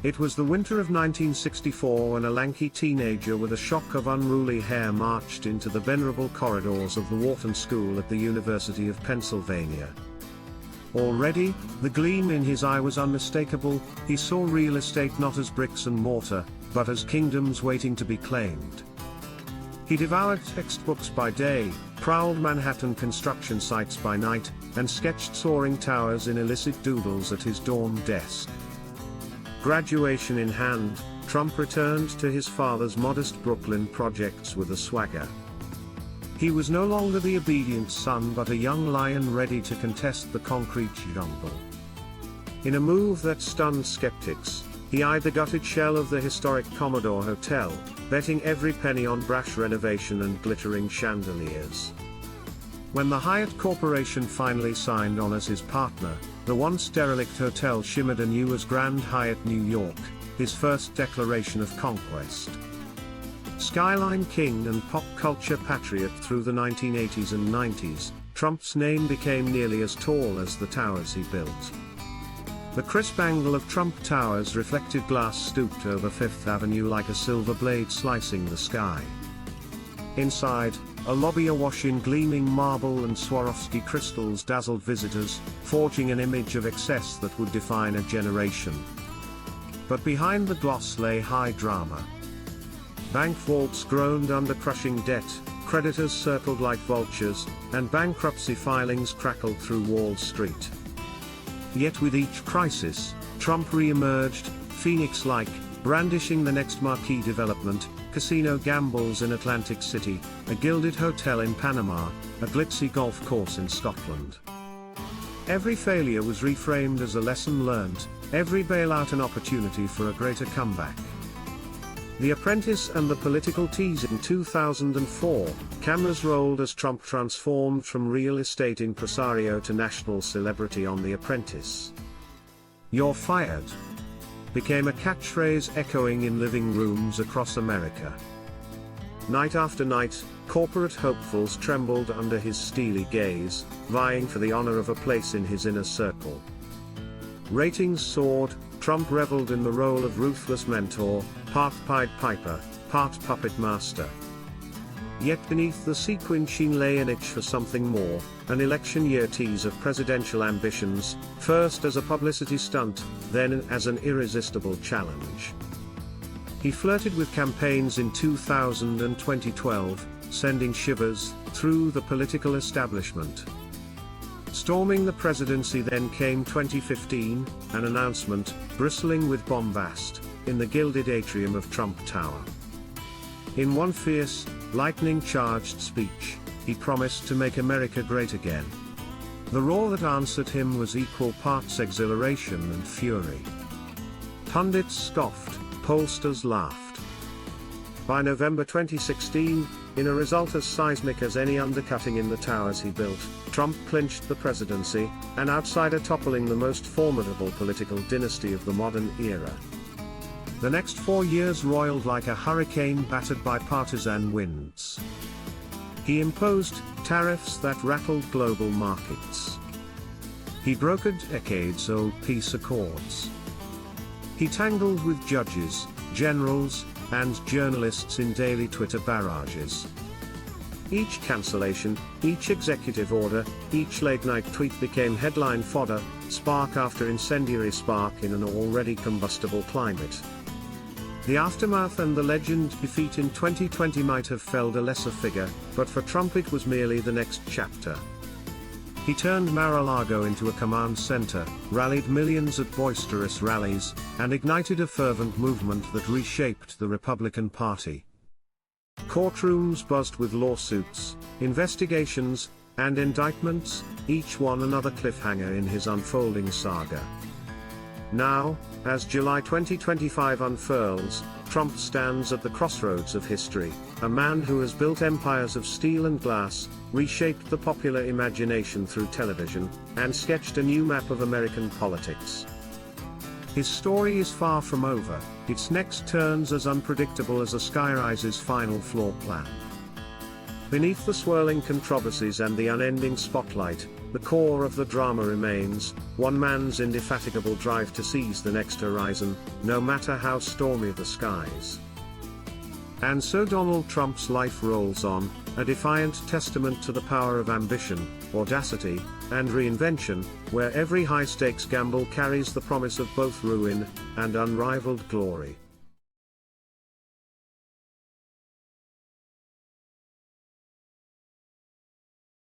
It was the winter of 1964 when a lanky teenager with a shock of unruly hair marched into the venerable corridors of the Wharton School at the University of Pennsylvania. Already, the gleam in his eye was unmistakable. He saw real estate not as bricks and mortar, but as kingdoms waiting to be claimed. He devoured textbooks by day, prowled Manhattan construction sites by night, and sketched soaring towers in illicit doodles at his dorm desk. Graduation in hand, Trump returned to his father's modest Brooklyn projects with a swagger. He was no longer the obedient son but a young lion ready to contest the concrete jungle. In a move that stunned skeptics, he eyed the gutted shell of the historic Commodore Hotel, betting every penny on brash renovation and glittering chandeliers. When the Hyatt Corporation finally signed on as his partner, the once derelict hotel shimmered anew as Grand Hyatt New York, his first declaration of conquest. Skyline king and pop culture patriot through the 1980s and 90s, Trump's name became nearly as tall as the towers he built. The crisp angle of Trump Towers reflected glass stooped over Fifth Avenue like a silver blade slicing the sky. Inside, a lobby awash in gleaming marble and Swarovski crystals dazzled visitors, forging an image of excess that would define a generation. But behind the gloss lay high drama. Bank vaults groaned under crushing debt, creditors circled like vultures, and bankruptcy filings crackled through Wall Street. Yet with each crisis, Trump re-emerged, phoenix-like, brandishing the next marquee development, casino gambles in Atlantic City, a gilded hotel in Panama, a glitzy golf course in Scotland. Every failure was reframed as a lesson learned, every bailout an opportunity for a greater comeback. The Apprentice and the political tease in 2004, cameras rolled as Trump transformed from real estate impresario to national celebrity on The Apprentice. "You're fired" became a catchphrase echoing in living rooms across America. Night after night, corporate hopefuls trembled under his steely gaze, vying for the honor of a place in his inner circle. Ratings soared, Trump reveled in the role of ruthless mentor, part Pied Piper, part puppet master. Yet beneath the sequin sheen lay an itch for something more, an election year tease of presidential ambitions, first as a publicity stunt, then as an irresistible challenge. He flirted with campaigns in 2000 and 2012, sending shivers through the political establishment. Storming the presidency then came 2015, an announcement, bristling with bombast, in the gilded atrium of Trump Tower. In one fierce, lightning-charged speech, he promised to make America great again. The roar that answered him was equal parts exhilaration and fury. Pundits scoffed, pollsters laughed. By November 2016, in a result as seismic as any undercutting in the towers he built, Trump clinched the presidency, an outsider toppling the most formidable political dynasty of the modern era. The next 4 years roiled like a hurricane battered by partisan winds. He imposed tariffs that rattled global markets. He brokered decades-old peace accords. He tangled with judges, generals, and journalists in daily Twitter barrages. Each cancellation, each executive order, each late-night tweet became headline fodder, spark after incendiary spark in an already combustible climate. The aftermath and the legend defeat in 2020 might have felled a lesser figure, but for Trump it was merely the next chapter. He turned Mar-a-Lago into a command center, rallied millions at boisterous rallies, and ignited a fervent movement that reshaped the Republican Party. Courtrooms buzzed with lawsuits, investigations, and indictments, each one another cliffhanger in his unfolding saga. Now, as July 2025 unfurls, Trump stands at the crossroads of history, a man who has built empires of steel and glass, reshaped the popular imagination through television, and sketched a new map of American politics. His story is far from over, its next turns as unpredictable as a skyrise's final floor plan. Beneath the swirling controversies and the unending spotlight, the core of the drama remains, one man's indefatigable drive to seize the next horizon, no matter how stormy the skies. And so Donald Trump's life rolls on, a defiant testament to the power of ambition, audacity, and reinvention, where every high-stakes gamble carries the promise of both ruin and unrivaled glory.